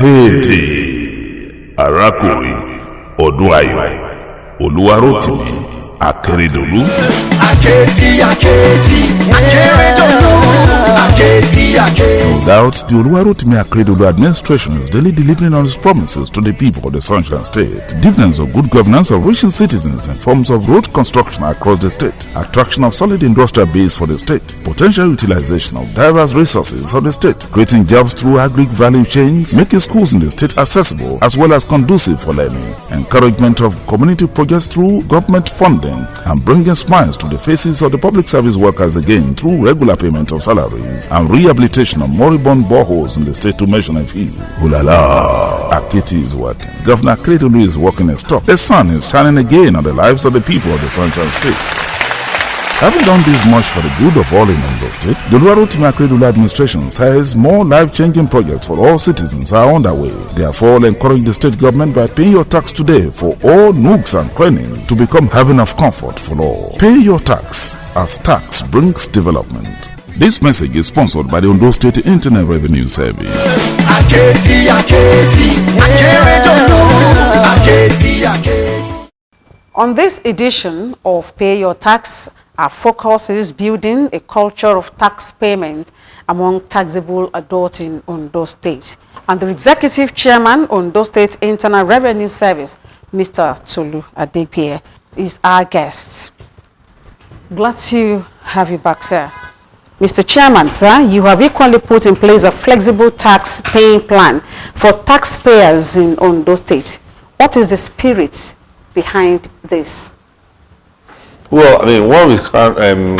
Kéde arákùnrin Ọdúnayọ̀ Olúwarótìmí Akérédolú. No doubt, the Oluwarotimi Akeredolu administration is daily delivering on its promises to the people of the Sunshine State. Dividends of good governance of reaching citizens in forms of road construction across the state, attraction of solid industrial base for the state, potential utilization of diverse resources of the state, creating jobs through agri value chains, making schools in the state accessible as well as conducive for learning, encouragement of community projects through government funding, and bringing smiles to the faces of the public service workers again through regular payment of salaries, and rehabilitation of moribund boreholes in the state to mention a few. Hulala! Akiti is working. Governor Akeredolu is working his top. The sun is shining again on the lives of the people of the Sunshine State. Having done this much for the good of all in Ondo State, the Oluwarotimi Akeredolu administration says more life-changing projects for all citizens are underway. Therefore, encourage the state government by paying your tax today for all nooks and crannies to become heaven of comfort for all. Pay your tax, as tax brings development. This message is sponsored by the Ondo State Internal Revenue Service. On this edition of Pay Your Tax, our focus is building a culture of tax payment among taxable adults in Ondo State. And the Executive Chairman, Ondo State Internal Revenue Service, Mr. Tolu Adegbie, is our guest. Glad to have you back, sir. Mr. Chairman, sir, you have equally put in place a flexible tax paying plan for taxpayers in Ondo State. What is the spirit behind this? Well, I mean, one of the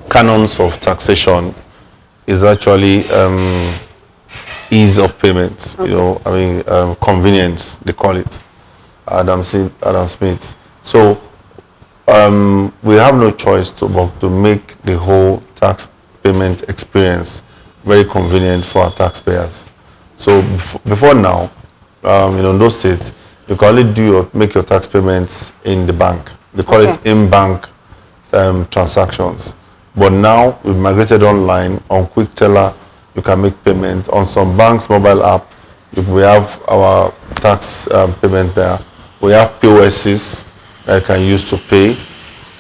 canons of taxation is actually ease of payments. Okay. You know, I mean, convenience, they call it. Adam Smith. So we have no choice to make the whole tax payment experience very convenient for our taxpayers. So before now, in Ondo State, you can only make your tax payments in the bank. They call it in-bank transactions. But now we've migrated online. On Quick Teller, you can make payment. On some banks' mobile app, we have our tax payment there. We have POSs that you can use to pay.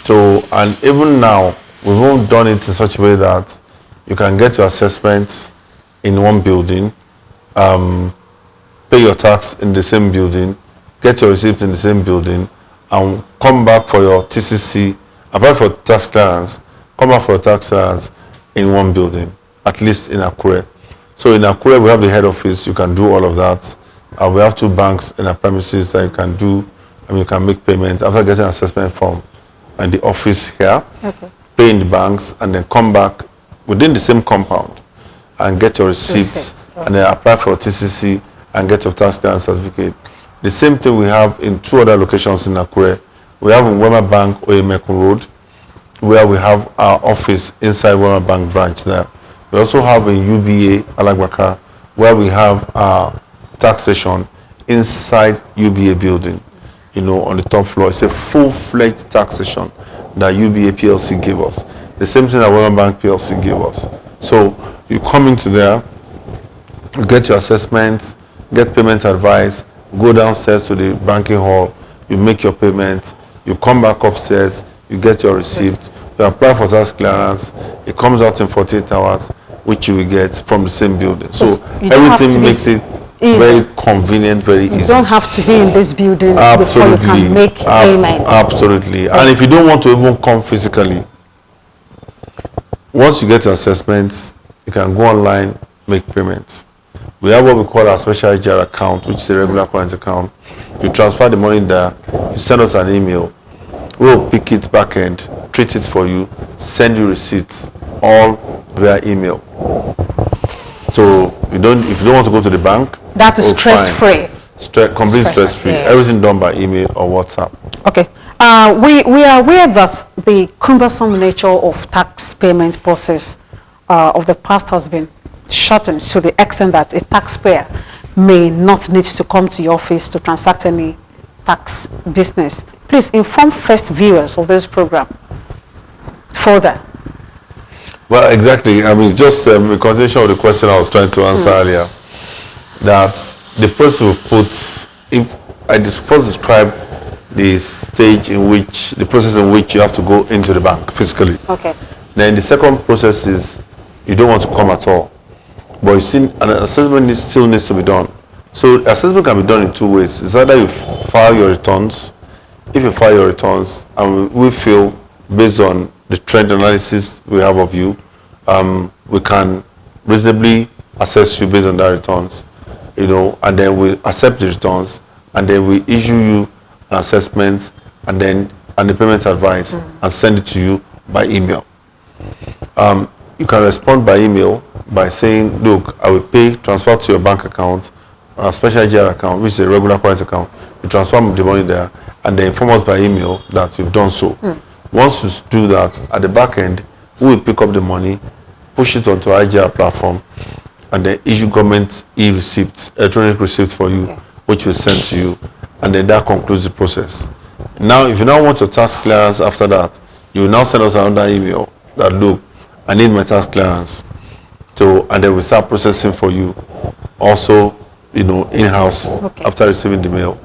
So, and even now, we've even done it in such a way that you can get your assessments in one building, pay your tax in the same building, get your receipt in the same building, and come back for your TCC, apply for tax clearance, come back for your tax clearance in one building, at least in Akure. So in Akure, we have the head office, you can do all of that. We have 2 banks in our premises that you can do, and you can make payment after getting an assessment form in the office here, pay in the banks, and then come back within the same compound and get your receipts, and then apply for TCC and get your tax clearance certificate. The same thing we have in 2 other locations in Akure. We have in Wema Bank, Oyemekun Road, where we have our office inside Wema Bank branch there. We also have in UBA, Alagbaka, where we have our tax station inside UBA building, you know, on the top floor. It's a full-fledged tax station that UBA PLC gave us. The same thing that Wema Bank PLC gave us. So you come into there, you get your assessments, get payment advice, go downstairs to the banking hall, you make your payment, you come back upstairs, you get your receipt, you apply for tax clearance, it comes out in 48 hours, which you will get from the same building. So everything makes it easy, very convenient, very easy. You don't have to be in this building before you can make payments. Absolutely. And if you don't want to even come physically, once you get your assessments, you can go online, make payments. We have what we call our special AGR account, which is a regular current account. You transfer the money there, you send us an email, we'll pick it back end, treat it for you, send you receipts, all via email. So if you don't want to go to the bank, that is stress-free. Complete stress-free. Yes. Everything done by email or WhatsApp. Okay. We are aware that the cumbersome nature of tax payment process of the past has been shortened to the extent that a taxpayer may not need to come to your office to transact any tax business. Please inform first viewers of this program further. Well, exactly. I mean, just a continuation of the question I was trying to answer earlier, that the process will put, if I first describe the stage in which, the process in which you have to go into the bank physically. Okay. Then the second process is you don't want to come at all. But you see, an assessment still needs to be done. So assessment can be done in two ways. It's either you file your returns. If you file your returns, and we feel, based on the trend analysis we have of you, we can reasonably assess you based on that returns, and then we accept the returns, and then we issue you an assessment and the payment advice and send it to you by email. You can respond by email by saying, look, I will transfer to your bank account, a special GR account, which is a regular current account. You transfer the money there and then inform us by email that you've done so. Once you do that, at the back end, we will pick up the money, push it onto our IGR platform, and then issue government e-receipt, electronic receipt for you, which will send to you, and then that concludes the process. Now, if you now want your tax clearance after that, you will now send us another email that, look, I need my tax clearance. And then we start processing for you, also, in-house after receiving the mail.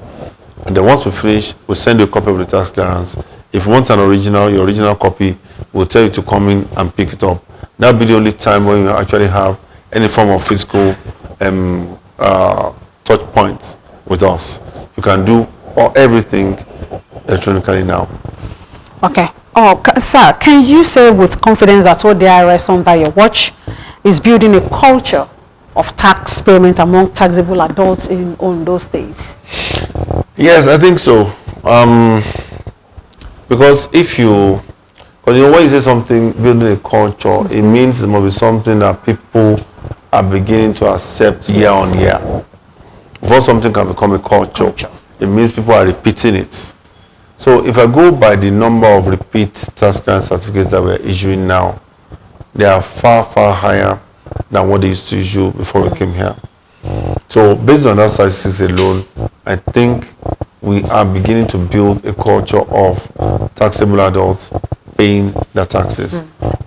And then once we finish, we'll send you a copy of the tax clearance. If you want your original copy, we'll tell you to come in and pick it up. That'll be the only time when you actually have any form of physical touch points with us. You can do everything electronically now. Okay. Sir, can you say with confidence that ODIRS under your watch is building a culture of tax payment among taxable adults in Ondo State? Yes, I think so. Because when you say something, building a culture, it means it must be something that people are beginning to accept year on year. Before something can become a culture, it means people are repeating it. So if I go by the number of repeat tax clearance certificates that we're issuing now, they are far, far higher than what they used to issue before we came here. So based on that statistics alone, I think we are beginning to build a culture of taxable adults paying their taxes.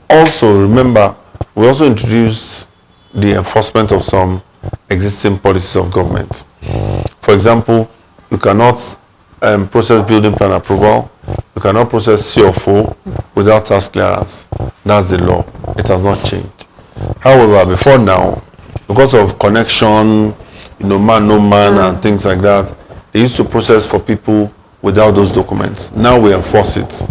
Also, remember, we also introduced the enforcement of some existing policies of government. For example, you cannot process building plan approval, you cannot process CFO without tax clearance. That's the law. It has not changed. However, before now, because of connection, man, no man, and things like that, they used to process for people without those documents. Now we enforce it.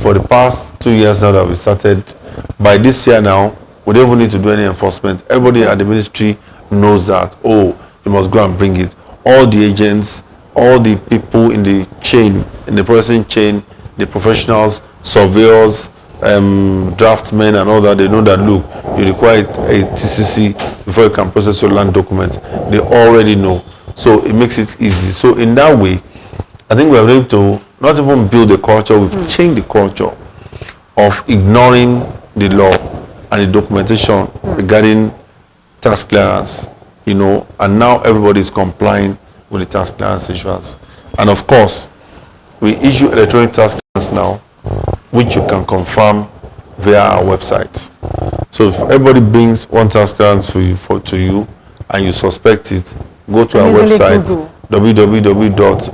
For the past 2 years now that we started, by this year now, we don't even need to do any enforcement. Everybody at the ministry knows that, you must go and bring it. All the agents, all the people in the chain, in the processing chain, the professionals, surveyors, draftsmen and all that, they know that, look, you require a TCC before you can process your land documents. They already know. So it makes it easy. So in that way, I think we are able to not even build a culture, we've changed the culture of ignoring the law and the documentation regarding tax clearance, and now everybody is complying with the tax clearance issuance. And of course, we issue electronic tax clearance now, which you can confirm via our website. So if everybody brings one tax clearance to you and you suspect it, go to our website, www.odirs.ng,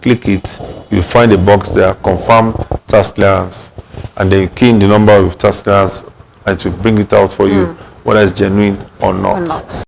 click it, you find a box there, confirm tax clearance, and then you key in the number of tax clearance and to bring it out for you, whether it's genuine or not.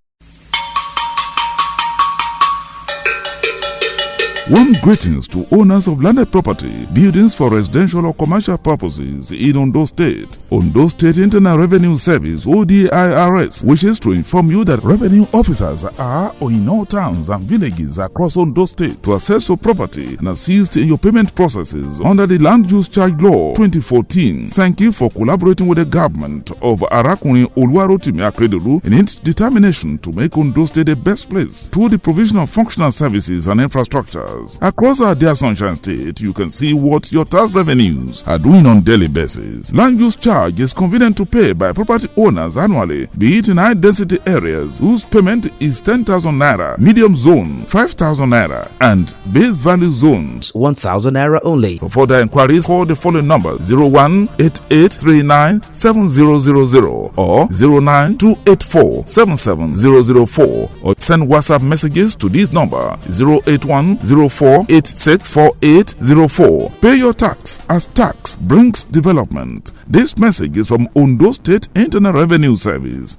Warm greetings to owners of landed property, buildings for residential or commercial purposes in Ondo State. Ondo State Internal Revenue Service, ODIRS, wishes to inform you that revenue officers are in all towns and villages across Ondo State to assess your property and assist in your payment processes under the Land Use Charge Law 2014. Thank you for collaborating with the government of Arakunrin Oluwarotimi Akeredolu in its determination to make Ondo State the best place through the provision of functional services and infrastructure. areas. Across our dear Sunshine State, you can see what your tax revenues are doing on daily basis. Land use charge is convenient to pay by property owners annually, be it in high-density areas whose payment is 10,000 naira, medium zone 5,000 naira, and base value zones 1,000 naira only. For further inquiries, call the following number: 0188397000 or 09284770004, or send WhatsApp messages to this number 08104864804. Pay your tax, as tax brings development. This message is from Ondo State Internal Revenue Service.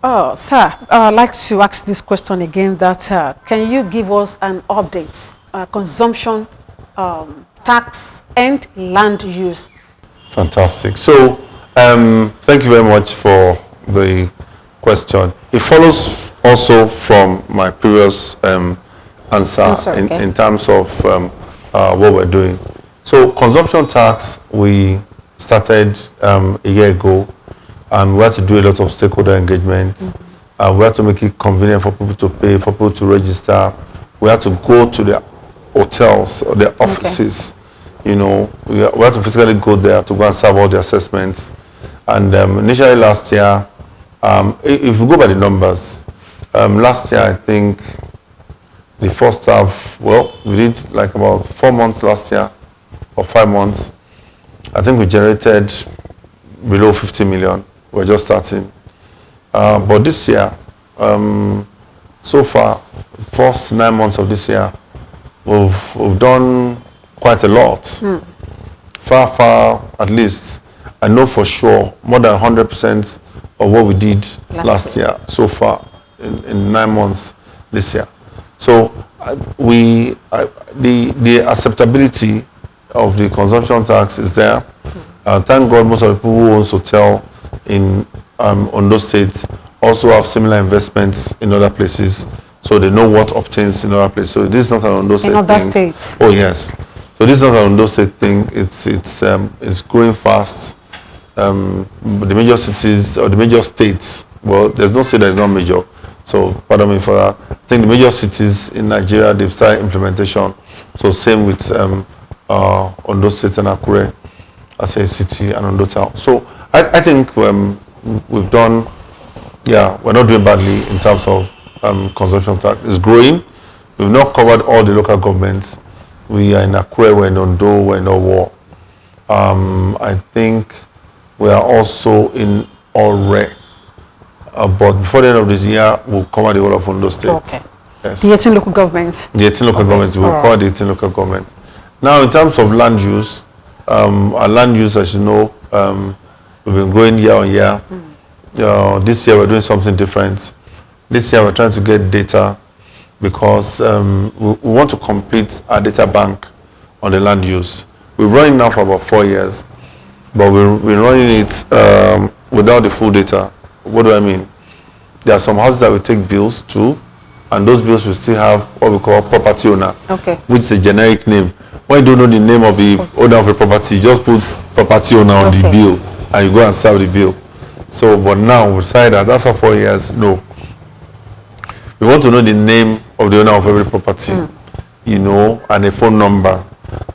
Sir, I'd like to ask this question again, that can you give us an update, consumption, tax and land use? Fantastic. So, thank you very much for the question. It follows also from my previous answer in terms of what we're doing. So, consumption tax, we started a year ago, and we had to do a lot of stakeholder engagement. We had to make it convenient for people to pay, for people to register. We had to go to the hotels or their offices. You know, we had to physically go there to go and serve all the assessments. And initially last year, if you go by the numbers, last year I think the first half, well, we did like about 4 months last year, or 5 months. I think we generated below 50 million. We're just starting. But this year, so far, first 9 months of this year, we've done quite a lot. Far, at least, I know for sure, more than 100% of what we did last year so far in 9 months this year. So the acceptability of the consumption tax is there. Thank God most of the people who own hotel in Ondo State also have similar investments in other places, so they know what obtains in other places. So this is not an Ondo State thing. In other states. Oh yes. So this is not an Ondo State thing. It's growing fast. The major cities or the major states. Well, there's no state that is not major. So pardon me for that. I think the major cities in Nigeria, they've started implementation. So same with Ondo State and Akure as a city and Ondo Town. So I think we've done, we're not doing badly in terms of consumption tax. It's growing. We've not covered all the local governments. We are in Akure, we're in Ondo, we're in Owo. I think we are also in Ore. But before the end of this year, we'll cover the whole of Ondo State. Okay. Yes. The 18 local governments. The 18 local governments. We'll cover the 18 local governments. Now, in terms of land use, our land use, as you know, we've been growing year on year. This year, we're doing something different. This year, we're trying to get data because we want to complete our data bank on the land use. We've run it now for about 4 years, but we're running it without the full data. What do I mean? There are some houses that we take bills to, and those bills will still have what we call property owner, which is a generic name. When you don't know the name of the owner of a property, you just put property owner on the bill, and you go and serve the bill. So, but now we decided that after 4 years, no. We want to know the name of the owner of every property, you know, and a phone number,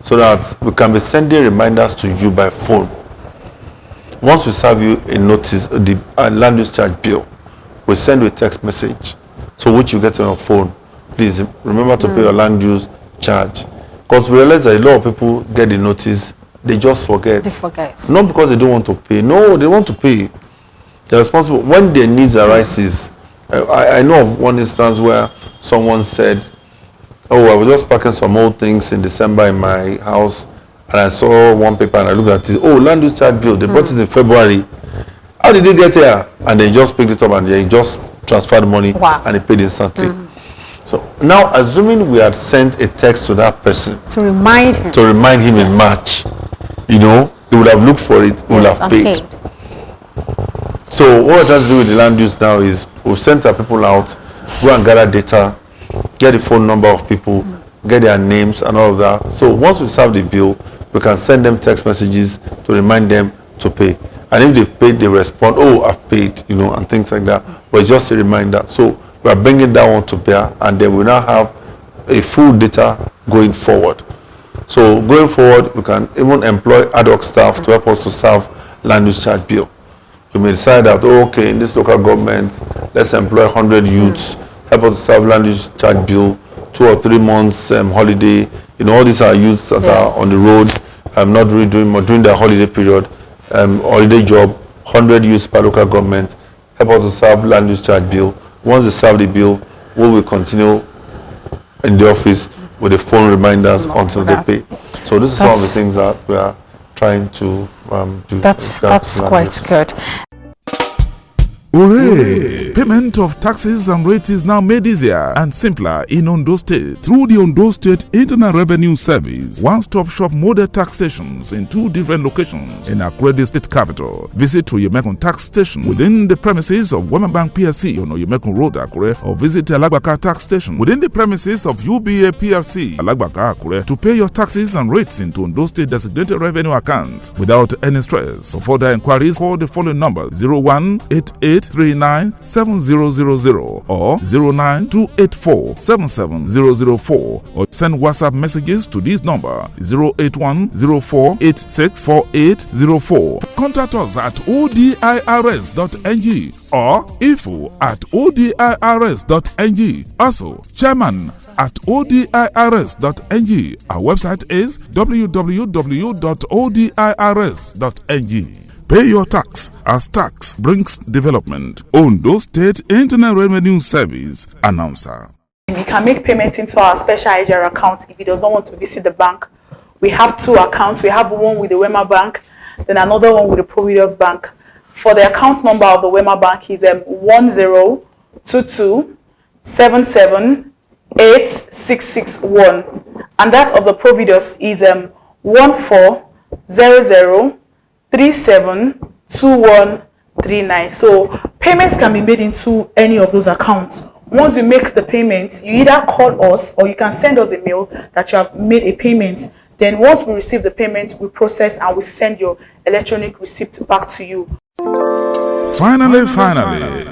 so that we can be sending reminders to you by phone. Once we serve you a notice, the land use charge bill, we send you a text message, so which you get on your phone. Please remember to pay your land use charge. Because we realize that a lot of people get the notice, they just forget. They forget. Not because they don't want to pay. No, they want to pay. They're responsible. When their needs arises, I know of one instance where someone said, oh, I was just packing some old things in December in my house, and I saw one paper and I looked at it. Oh, land use charge bill. They brought it in February. How did they get here? And they just picked it up and they just transferred the money and they paid instantly. So now, assuming we had sent a text to that person to remind him in March, you know, he would have looked for it, he would have paid. So what we're trying to do with the land use now is we've sent our people out, go and gather data, get the phone number of people, get their names and all of that. So once we serve the bill, we can send them text messages to remind them to pay. And if they've paid, they respond, oh, I've paid, you know, and things like that. But it's just a reminder. So we are bringing that one to bear, and then we now have a full data going forward. So going forward, we can even employ ad hoc staff to help us to serve land use charge bill. We may decide that, okay, in this local government, let's employ 100 youths, help us to serve land use charge bill, 2 or 3 months holiday. You know, all these are youths that are on the road, not really doing more during their holiday period, holiday job, 100 youths per local government, help us to serve land use charge bill. Once they serve the bill, we will continue in the office with the phone reminders until they pay. So this is some of the things that we are trying to do. That's quite good. Hooray! Payment of taxes and rates is now made easier and simpler in Ondo State through the Ondo State Internal Revenue Service. One-stop shop model tax stations in 2 different locations in Akure State Capital. Visit Oyemekun Tax Station within the premises of Wema Bank PLC on Oyemekun Road, Akure, or visit Alagbaka Tax Station within the premises of UBA PLC, Alagbaka, Akure, to pay your taxes and rates into Ondo State designated revenue accounts without any stress. For further inquiries, call the following number: 0188397000 or 09284770004, or send WhatsApp messages to this number 08104864804. Contact us at ODIRS.ng or info@ODIRS.ng. Also, chairman at ODIRS.ng. Our website is www.odirs.ng. Pay your tax as tax brings development. Ondo State Internal Revenue Service announcer. You can make payment into our special IJR account if he does not want to visit the bank. We have 2 accounts. We have one with the Wema Bank, then another one with the ODIRS Bank. For the account number of the Wema Bank is 1022778661, and that of the ODIRS is 1400372139. So payments can be made into any of those accounts. Once you make the payment, you either call us or you can send us a mail that you have made a payment. Then once we receive the payment, we process and we send your electronic receipt back to you. Finally,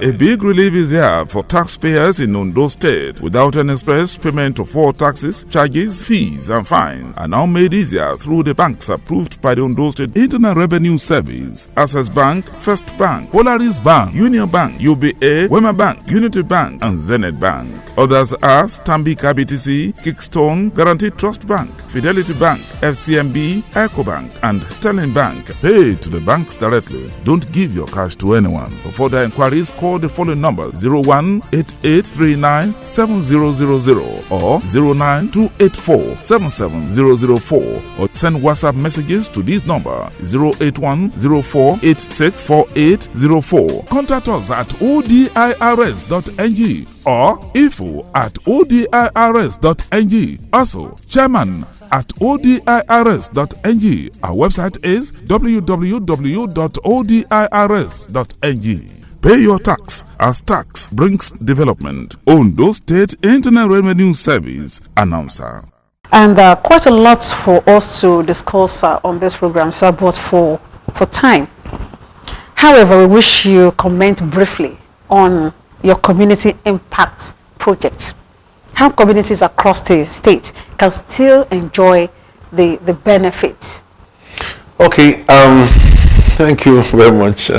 a big relief is here for taxpayers in Ondo State. Without an express payment of all taxes, charges, fees, and fines are now made easier through the banks approved by the Ondo State Internal Revenue Service: Access Bank, First Bank, Polaris Bank, Union Bank, UBA, Wema Bank, Unity Bank, and Zenith Bank. Others are Stanbic IBTC, Kickstone, Guaranteed Trust Bank, Fidelity Bank, FCMB, EcoBank, and Sterling Bank. Pay to the banks directly. Don't give your cash to anyone. For further inquiries, call the following number: 0188397000 or 09284770004, or send WhatsApp messages to this number 08104864804. Contact us at ODIRS.ng or info@ODIRS.ng. Also, chairman at ODIRS.ng. Our website is www.odirs.ng. Pay your tax as tax brings development. Ondo State Internal Revenue Service announcer. And quite a lot for us to discuss on this program, sir, but for time. However, we wish you comment briefly on your community impact project. How communities across the state can still enjoy the benefits. Okay, thank you very much.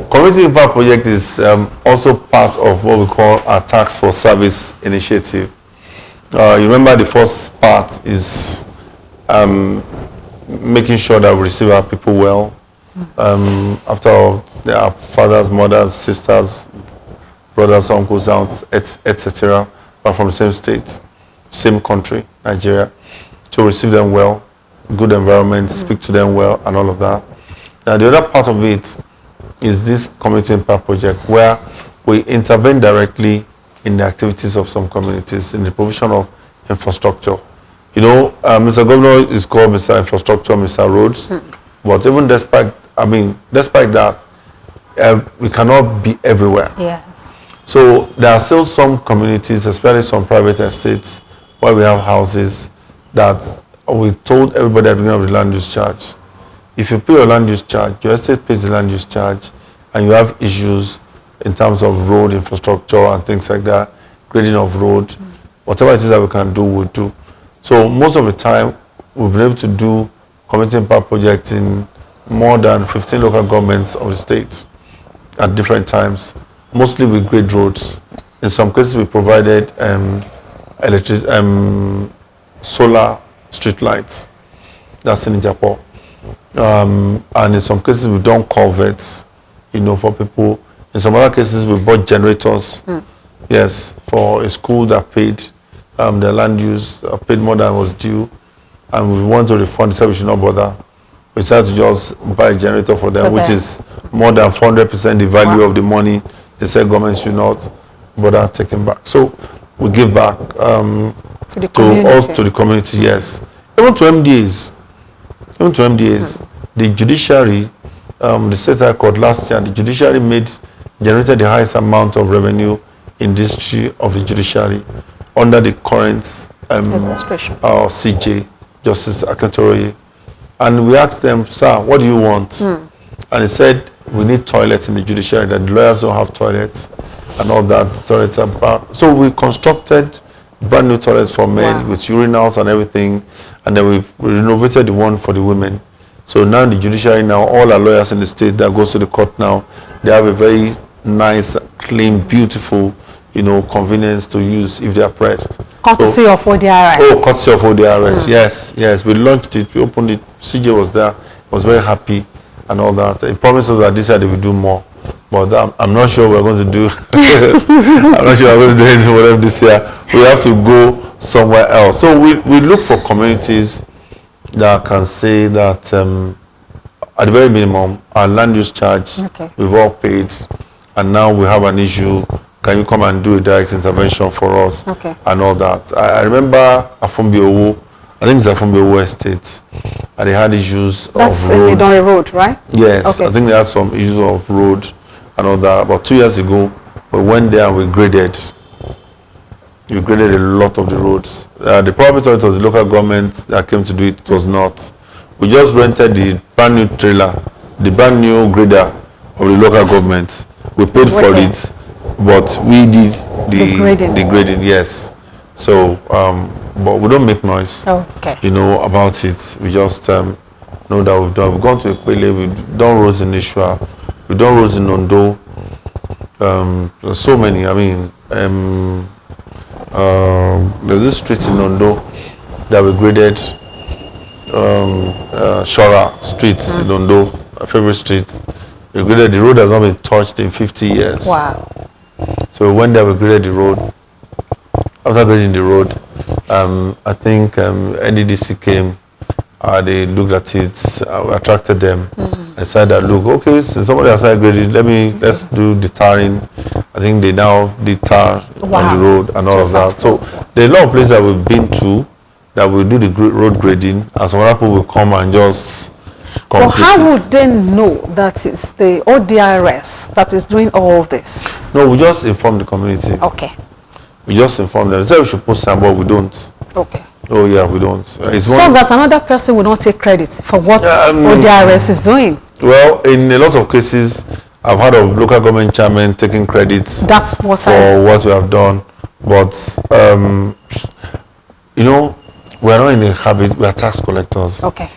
Community Impact Project is also part of what we call our Tax for Service initiative. You remember the first part is making sure that we receive our people well. After all, there are fathers, mothers, sisters, brothers, uncles, aunts, etc., but from the same state, same country, Nigeria, to receive them well, good environment, speak to them well, and all of that. Now, the other part of it is this community impact project, where we intervene directly in the activities of some communities in the provision of infrastructure. You know, Mr. Governor is called Mr. Infrastructure, Mr. Roads, but even despite that, we cannot be everywhere. Yes. So there are still some communities, especially some private estates, where we have houses that we told everybody at the beginning of the land use charge. If you pay your land use charge, your estate pays the land use charge, and you have issues in terms of road infrastructure and things like that, grading of road, whatever it is that we can do, we'll do. So most of the time, we've been able to do community impact projects in more than 15 local governments of the state at different times, mostly with great roads. In some cases, we provided solar street lights. That's in Japan. And in some cases, we've done culverts, for people. In some other cases, we bought generators. Yes, for a school that paid their land use, paid more than was due. And we want to refund, they said we should not bother. We decided to just buy a generator for them, which is more than 400% the value of the money. They said government should not bother taking back. So we give back to the community, yes. Even to MDAs, the judiciary, the state high court last year, the judiciary generated the highest amount of revenue in the history of the judiciary under the current administration, CJ, Justice Akintoroye. And we asked them, sir, what do you want? And he said, we need toilets in the judiciary, that the lawyers don't have toilets and all that. Toilets are bad. So we constructed brand new toilets for men with urinals and everything. And then we renovated the one for the women. So now the judiciary, all our lawyers in the state that goes to the court now, they have a very nice, clean, beautiful, convenience to use if they are pressed. Courtesy of ODIRS. Oh, courtesy of ODIRS, yes. We launched it, we opened it, CJ was there, was very happy and all that. He promised us that this year they will do more. But I'm not sure we're going to do, I'm not sure we're going to do anything for them this year. We have to go somewhere else. So we look for communities that can say that at the very minimum, our land use charge, we've all paid, and now we have an issue. Can you come and do a direct intervention for us and all that? I remember Afumbiowo, I think it's Afumbiowo Estate, and they had issues of road. That's in Idonre Road, right? Yes, I think they had some issues of road and all that. About 2 years ago, we went there and we graded. We graded a lot of the roads. The probably thought it was the local government that came to do it. It was not. We just rented the brand new trailer, the brand new grader of the local government. We paid for it. But we did the grading, yes. So, but we don't make noise, about it. We just know that we've gone to Ekpele, we've done roads in Ishua, we've done roads in Ondo. There's so many. I mean, there's this street in Ondo that we graded, Shora Street in Ondo, a favorite street. We graded, the road has not been touched in 50 years. Wow. So we went there, we graded the road. After grading the road, I think NDDC came, they looked at it, attracted them, and said that, look, okay, since somebody has started grading, let's do the tarring. I think they now did tar on the road and all of that. So there are a lot of places that we've been to that will do the road grading, and some other people will come and just Well, how would they know that it's the ODIRS that is doing all of this? No, we just inform the community. Okay. We just inform them. They say we should post some, but we don't. Okay. Oh yeah, we don't. So that another person will not take credit for what ODIRS is doing? Well, in a lot of cases, I've heard of local government chairmen taking credits what we have done. But, we're not in the habit, we are tax collectors. Okay.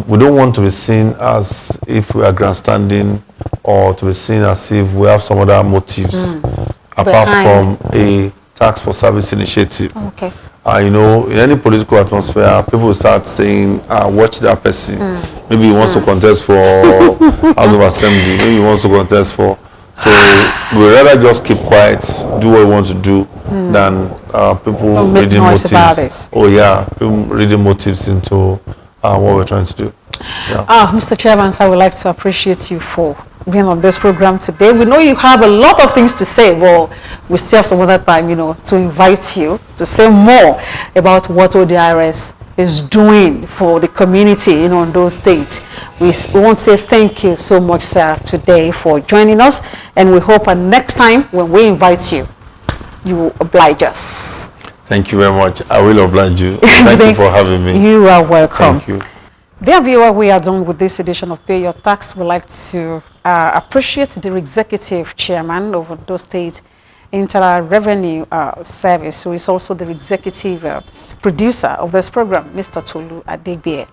We don't want to be seen as if we are grandstanding or to be seen as if we have some other motives apart from a tax for service initiative. Okay. In any political atmosphere, people will start saying, watch that person. Maybe he wants to contest for House of Assembly. Maybe he wants to contest for. So we'd rather just keep quiet, do what we want to do, than people reading motives. Oh yeah, people reading motives into what we're trying to do. Yeah. Mr. Chairman, so I would like to appreciate you for being on this program today. We know you have a lot of things to say. Well, we still have some other time, to invite you to say more about what ODIRS is doing for the community in Ondo State. We want to say thank you so much, sir, today for joining us, and we hope next time when we invite you, you will oblige us. Thank you very much. I will oblige you. Thank you for having me. You are welcome. Thank you. Dear viewer, we are done with this edition of Pay Your Tax. We'd like to appreciate the Executive Chairman of Ondo State, Internal Revenue Service, who is also the executive producer of this program, Mr. Tolu Adegbie.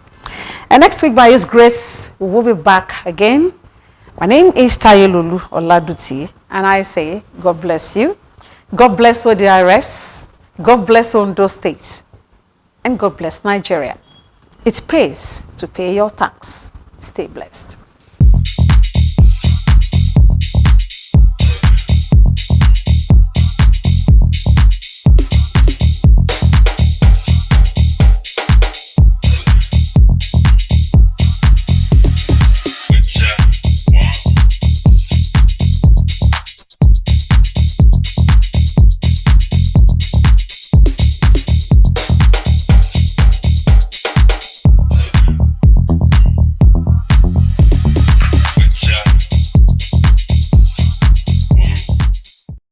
And next week, by His grace, we will be back again. My name is Tayelulu Oladuti, and I say, God bless you. God bless ODIRS. God bless Ondo State. And God bless Nigeria. It pays to pay your tax. Stay blessed.